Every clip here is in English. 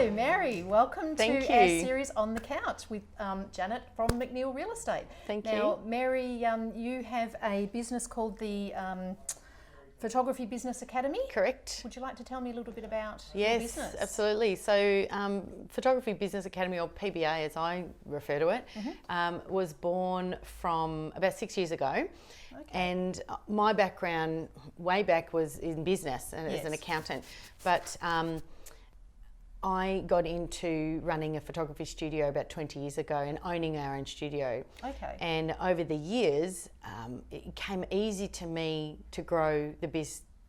So, Mary, welcome Thank to our you. series On the Couch with Janet from McNeill Real Estate. Thank now, you. Now, Mary, you have a business called the Photography Business Academy. Correct. Would you like to tell me a little bit about your Yes, business? absolutely. So, Photography Business Academy, or PBA as I refer to it, was born from about 6 years ago. Okay. And my background way back was in business and as an accountant. But I got into running a photography studio about 20 years ago and owning our own studio. Okay. And over the years, it became easy to me to grow the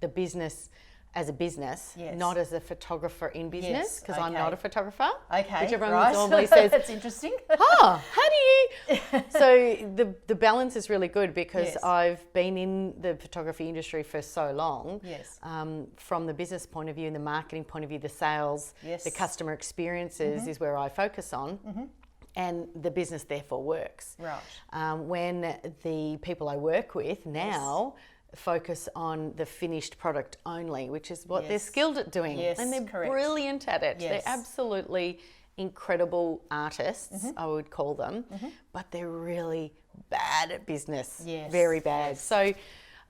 business as a business, not as a photographer in business, because I'm not a photographer. Okay, which everyone right. normally says, That's interesting. how do you? So the balance is really good because I've been in the photography industry for so long. Yes. From the business point of view and the marketing point of view, the sales, the customer experiences is where I focus on. And the business therefore works. Right. When the people I work with now focus on the finished product only, which is what they're skilled at doing. And they're brilliant at it. They're absolutely incredible artists, I would call them, but they're really bad at business. Very bad. So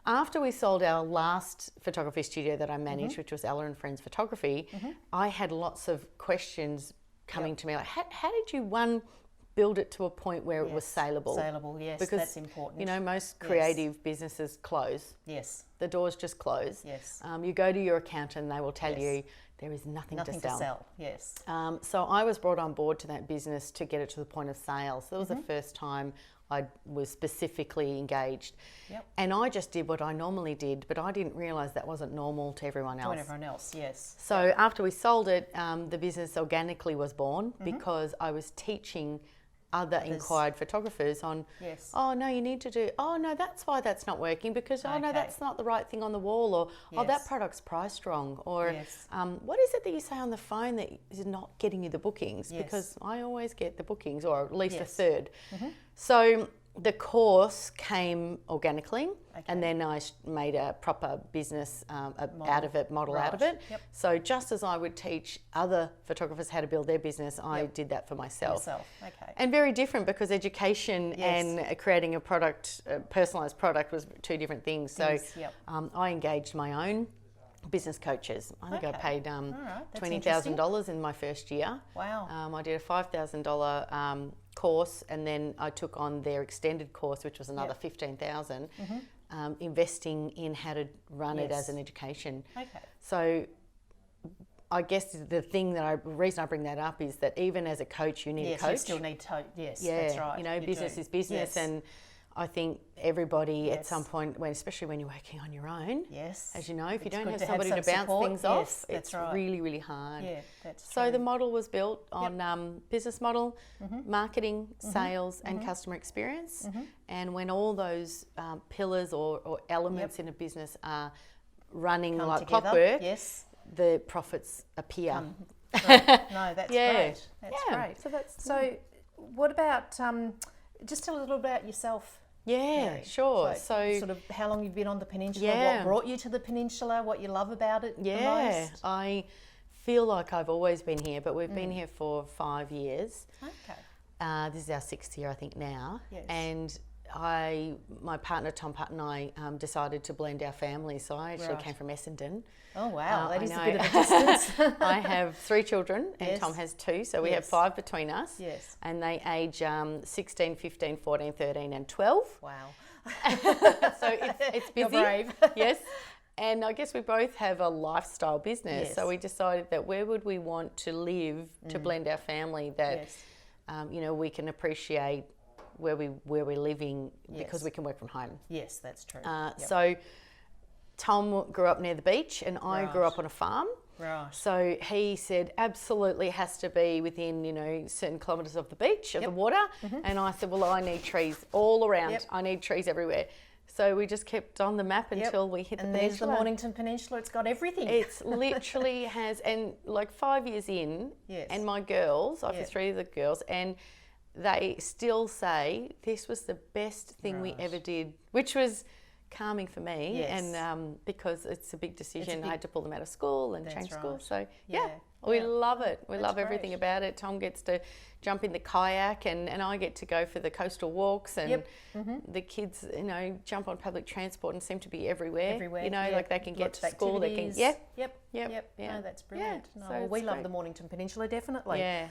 after we sold our last photography studio that I managed, which was Ella and Friends Photography, I had lots of questions coming to me like, how did you build it to a point where it was saleable? Saleable, yes, because, that's important. You know, most creative businesses close. Yes. The doors just close. Yes. You go to your accountant and they will tell you there is nothing to sell. Yes. So I was brought on board to that business to get it to the point of sale. So that was the first time I was specifically engaged. And I just did what I normally did, but I didn't realise that wasn't normal to everyone else. To everyone else, yes. So after we sold it, the business organically was born because I was teaching other inquired photographers on, oh no, you need to do, oh no, that's why that's not working, because oh no, that's not the right thing on the wall, or oh, that product's priced wrong, or what is it that you say on the phone that is not getting you the bookings? Because I always get the bookings, or at least a third. So the course came organically, and then I made a proper business out of it, model out of it. So just as I would teach other photographers how to build their business, I did that for myself. And very different, because education and creating a product, a personalised product, was two different things. So I engaged my own business coaches. I think I paid $20,000 in my first year. Wow. I did a $5,000 course, and then I took on their extended course, which was another $15,000, investing in how to run it as an education. So I guess the reason I bring that up is that even as a coach, you need a coach. You still need that's right. You know, business is business, and I think everybody at some point, especially when you're working on your own, as you know, if you don't have somebody to bounce things off, it's really, really hard. So the model was built on business model, marketing, sales, and customer experience. And when all those pillars or elements in a business are running like clockwork, the profits appear. No, that's great. That's great. So what about, just tell a little about yourself. Sure. So sort of how long you've been on the peninsula, what brought you to the peninsula, what you love about it the most? I feel like I've always been here, but we've been here for 5 years. This is our 6th year, I think, now. And my partner Tom Putt and I decided to blend our families. So I actually came from Essendon. Oh wow, that is a bit of a distance. I have 3 children and Tom has 2, so we have 5 between us. And they age 16, 15, 14, 13 and 12. Wow. So it's busy. You're brave. Yes. And I guess we both have a lifestyle business. So we decided that where would we want to live to blend our family, that you know, we can appreciate where we're living, because we can work from home. Yes, that's true. So Tom grew up near the beach, and I grew up on a farm. So he said, absolutely has to be within, you know, certain kilometres of the beach, of the water. And I said, well, I need trees all around. I need trees everywhere. So we just kept on the map until we hit the peninsula. And there's the Mornington Peninsula. It's got everything. It's literally has, and like 5 years in, and my girls, I've 3 of the girls, and they still say this was the best thing we ever did, which was calming for me, Yes. and because it's a big decision, I had to pull them out of school and change school. So Yeah. we love it. We That's love everything great. about it. Tom gets to jump in the kayak, and I get to go for the coastal walks, and the kids, jump on public transport and seem to be everywhere. Like they can get Lots to of school. They can, activities. Yep. No, that's brilliant. Yeah, No, so well, we it's love great. the Mornington Peninsula, definitely. Yeah.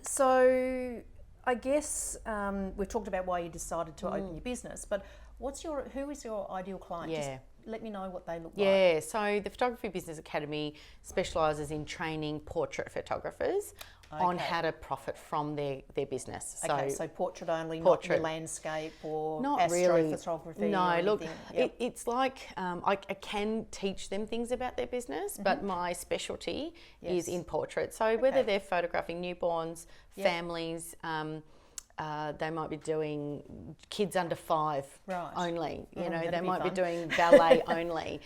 So I guess we've talked about why you decided to open your business, but who is your ideal client? Yeah. Just let me know what they look like. Yeah, so the Photography Business Academy specialises in training portrait photographers on how to profit from their business. So portrait only, not your landscape or not astrophotography. Really. No, or look, anything. it's like I can teach them things about their business, but my specialty is in portrait. So whether they're photographing newborns, families, they might be doing kids under 5 only. They might be doing ballet only.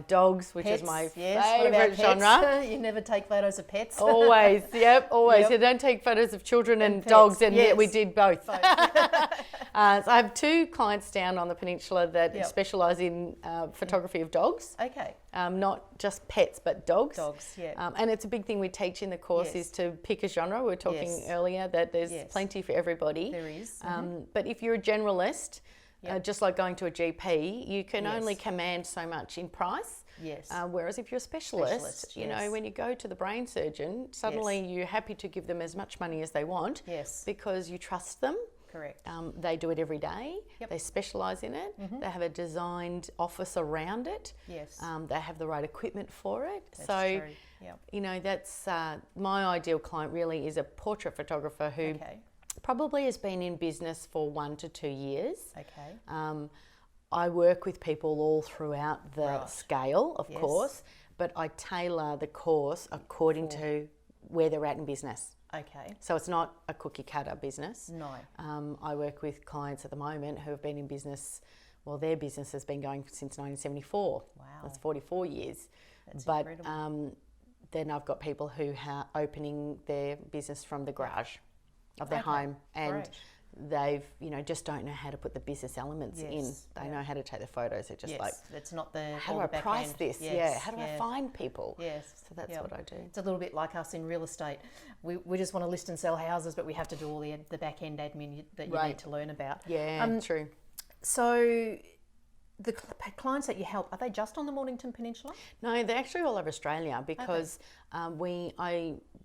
Dogs, which pets, is my yes. favourite genre. You never take photos of pets. Always, always. You don't take photos of children and dogs, and we did both. So I have 2 clients down on the peninsula that specialise in photography of dogs. Okay. Not just pets, but dogs. Dogs, yeah. And it's a big thing we teach in the course is to pick a genre. We were talking earlier that there's plenty for everybody. There is. But if you're a generalist, just like going to a GP, you can only command so much in price. Yes. Whereas if you're a specialist, when you go to the brain surgeon, suddenly you're happy to give them as much money as they want because you trust them. Correct. They do it every day. They specialise in it. They have a designed office around it. Yes. They have the right equipment for it. That's true. Yep. That's my ideal client really is a portrait photographer who probably has been in business for 1 to 2 years. Okay. I work with people all throughout the scale, of course, but I tailor the course according to where they're at in business. Okay. So it's not a cookie cutter business. No. I work with clients at the moment who have been in business, their business has been going since 1974. Wow. That's 44 years. That's incredible. Then I've got people who are opening their business from the garage of their home, and they've, just don't know how to put the business elements in. They know how to take the photos. It's just like, it's not the how do I price this? Yes. How do I find people? Yes. So that's what I do. It's a little bit like us in real estate. We just want to list and sell houses, but we have to do all the back end admin that you need to learn about. Yeah, true. So the clients that you help, are they just on the Mornington Peninsula? No, they're actually all over Australia because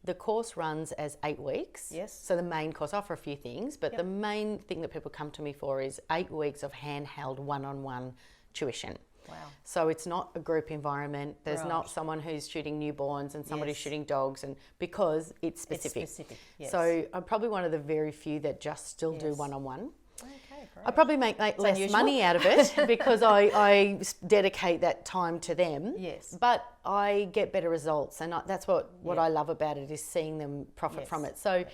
the course runs as 8 weeks. Yes. So the main course, I offer a few things, but the main thing that people come to me for is 8 weeks of handheld one-on-one tuition. Wow. So it's not a group environment. There's not someone who's shooting newborns and somebody shooting dogs, and because it's specific. Yes. So I'm probably one of the very few that just still do one-on-one. Okay, great. I probably make less unusual. money out of it because I dedicate that time to them. Yes. But I get better results, and that's what I love about it, is seeing them profit from it. So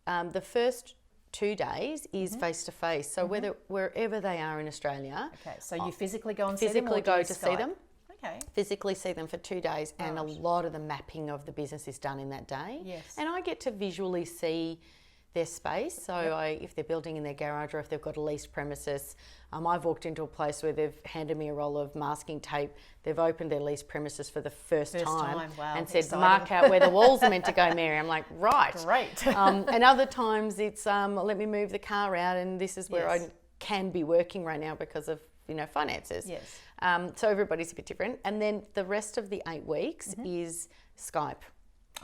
the first 2 days is face to face. So wherever they are in Australia. Okay. So you physically go and see them, or go to see them. Okay. Physically see them for 2 days, and a lot of the mapping of the business is done in that day. Yes. And I get to visually see their space. So if they're building in their garage or if they've got a leased premises, I've walked into a place where they've handed me a roll of masking tape. They've opened their leased premises for the first time. Wow, and said, exciting. mark out where the walls are meant to go, Mary. I'm like, right. Great. And other times it's, let me move the car out, and this is where I can be working right now because of finances. Yes. So everybody's a bit different. And then the rest of the 8 weeks is Skype.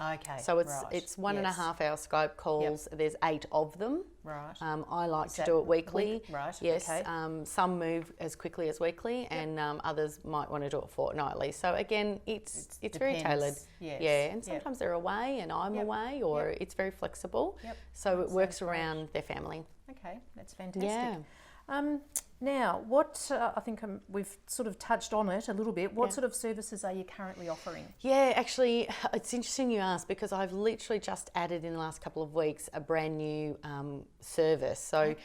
Okay. So it's 1.5 hour Skype calls. Yep. There's 8 of them. Right. I like to do it weekly. Right. Yes. Okay. Some move as quickly as weekly, and others might want to do it fortnightly. So again, it's very tailored. Yes. Yeah. And sometimes they're away and I'm away, or it's very flexible. Yep. So it works around their family. Okay, that's fantastic. Yeah. Now, what I think we've sort of touched on it a little bit. What sort of services are you currently offering? Yeah, actually, it's interesting you ask, because I've literally just added in the last couple of weeks a brand new service. So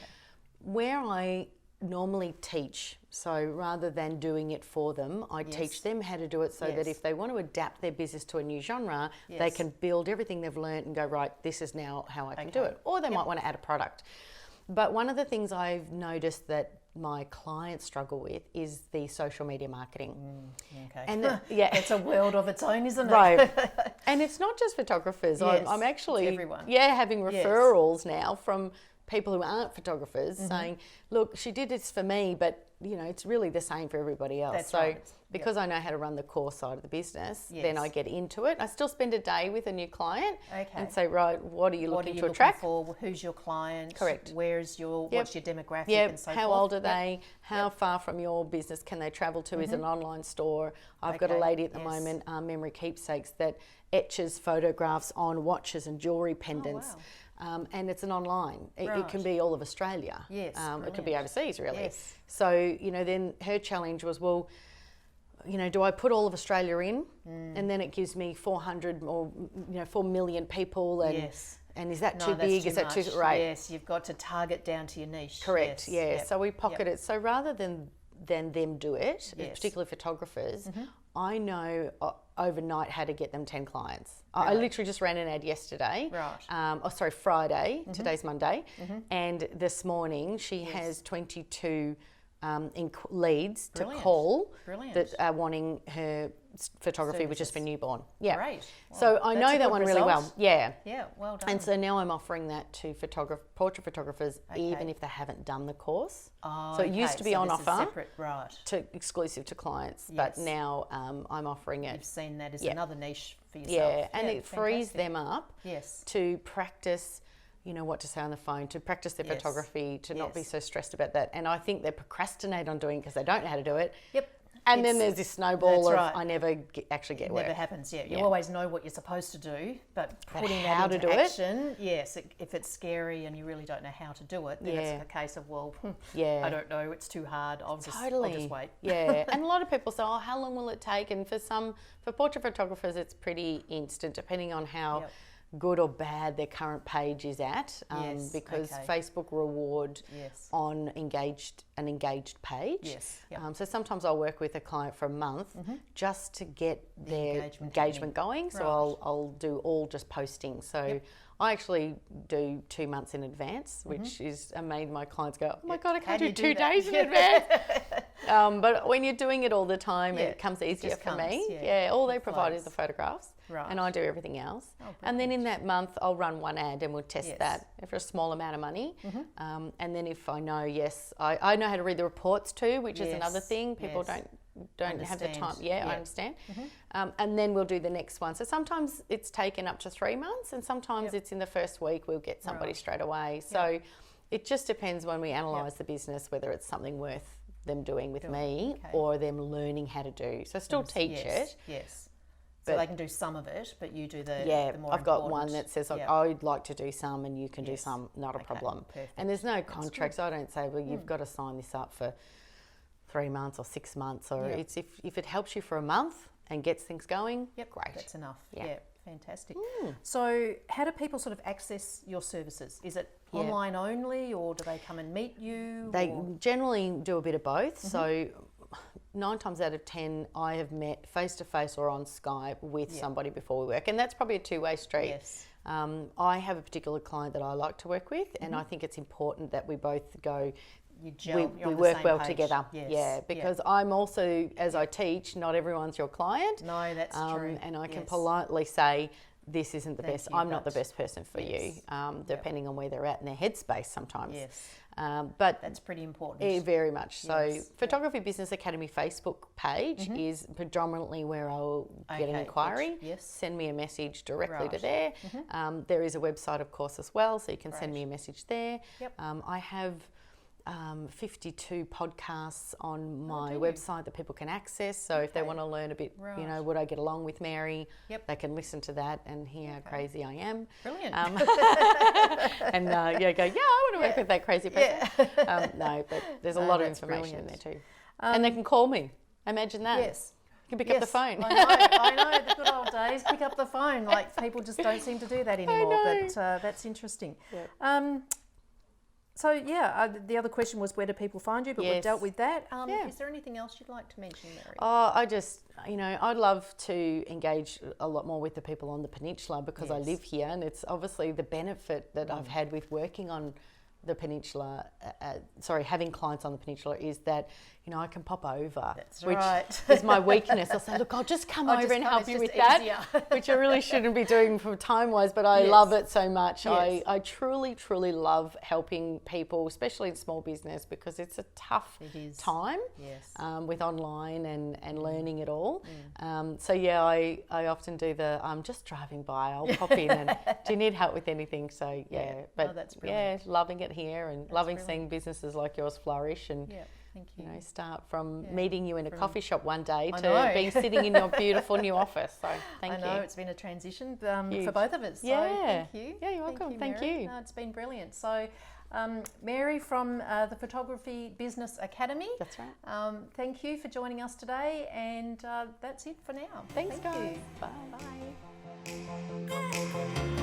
where I normally teach, so rather than doing it for them, I teach them how to do it so that if they want to adapt their business to a new genre, they can build everything they've learned and go, right, this is now how I can do it. Or they might want to add a product. But one of the things I've noticed that my clients struggle with is the social media marketing. Okay. And it's a world of its own, isn't it? Right. And it's not just photographers. Yes, I'm actually everyone. having referrals now from people who aren't photographers saying, look, she did this for me, but it's really the same for everybody else. That's so right. because I know how to run the core side of the business, then I get into it. I still spend a day with a new client and say, right, what are you looking to attract? For? Who's your client? Correct. what's your demographic and so how forth? old are they? How far from your business can they travel to? Is it an online store? I've got a lady at the moment, Memory Keepsakes, that etches photographs on watches and jewellery pendants. Oh, wow. And it's an online. It can be all of Australia. Yes, it could be overseas, really. Yes. So, then her challenge was, well, do I put all of Australia in, and then it gives me 400 or 4 million people, and and is that too big? Is that too right? Yes, you've got to target down to your niche. Correct. So we pocket it. So rather than them do it, particularly photographers, I know overnight how to get them 10 clients. Right. I literally just ran an ad yesterday. Right. Friday. Today's Monday. And this morning she has 22 leads to call that are wanting her photography, which is for newborn. Yeah. Great. Well, so I know that one really well. Yeah. Yeah, well done. And so now I'm offering that to portrait photographers, even if they haven't done the course. Oh, so it used to be on offer, separate, to exclusive to clients, but now I'm offering it. You've seen that as another niche for yourself. Yeah, and it frees them up to practice, what to say on the phone, to practice their photography, to not be so stressed about that. And I think they procrastinate on doing it because they don't know how to do it. Yep. And then there's this snowball of I never actually get work. It never happens, You always know what you're supposed to do, but putting how that to into do action, if it's scary and you really don't know how to do it, then it's a case of, I don't know, it's too hard, I'll just wait. Yeah, and a lot of people say, how long will it take? And for portrait photographers, it's pretty instant, depending on how good or bad their current page is at, because Facebook reward on an engaged page. So sometimes I'll work with a client for a month just to get their engagement going. So I'll do all just posting. So I actually do 2 months in advance, which is made my clients go, oh my God, I can't do 2 days in advance. But when you're doing it all the time, it comes easier for me. All they provide is the photographs. Right. And I do everything else. And then in that month, I'll run one ad and we'll test that for a small amount of money. And then if I know, I know how to read the reports too, which is another thing. People don't have the time. I understand. And then we'll do the next one. So sometimes it's taken up to 3 months, and sometimes it's in the first week we'll get somebody straight away. So it just depends when we analyse the business, whether it's something worth them doing with me or them learning how to do. So still teach it. Yes. So they can do some of it, but you do the more I've got one that says, I'd like to do some and you can do some, not a problem. Perfect. And there's no contracts. I don't say, well, you've got to sign this up for 3 months or 6 months, or it's if it helps you for a month and gets things going, great. That's enough. Yeah. Fantastic. So how do people sort of access your services? Is it online only, or do they come and meet you? They generally do a bit of both. So 9 times out of 10, I have met face-to-face or on Skype with somebody before we work. And that's probably a two-way street. Yes. I have a particular client that I like to work with, and I think it's important that we both go, we work well together. Because I'm also, as I teach, not everyone's your client. No, that's true. And I can politely say, this isn't the best. I'm not the best person for you, depending on where they're at in their headspace sometimes. But that's pretty important. Very much so. Photography Business Academy Facebook page is predominantly where I'll get an inquiry. Send me a message directly to there. There is a website, of course, as well, so you can send me a message there. I have 52 podcasts on my website that people can access. So if they want to learn a bit, would I get along with Mary? They can listen to that and hear how crazy I am. Brilliant. And go, I want to work with that crazy person. No, but there's a lot of information in there too. And they can call me. Imagine that. Yes. You can pick up the phone. I know, the good old days, pick up the phone. Like, people just don't seem to do that anymore. But that's interesting. So, the other question was, where do people find you? But we've dealt with that. Is there anything else you'd like to mention, Mary? I just, I'd love to engage a lot more with the people on the peninsula because I live here, and it's obviously the benefit that I've had with working on the peninsula, having clients on the peninsula is that, you know, I can pop over. That's right. Which is my weakness. I'll say, look, I'll just come over and help you with that, which I really shouldn't be doing for time-wise, but I love it so much. Yes. I truly, truly love helping people, especially in small business, because it's a tough time with online and learning it all. I often do I'm just driving by, I'll pop in and do you need help with anything? So, but that's brilliant. loving it here and loving seeing businesses like yours flourish and thank you. You know, start from meeting you in a coffee shop one day to being sitting in your beautiful new office. So thank you. I know it's been a transition for both of us. So thank you. Yeah, you're welcome. Thank you. No, it's been brilliant. So Mary from the Photography Business Academy. That's right. Thank you for joining us today, and that's it for now. Thanks, guys. Bye. Bye.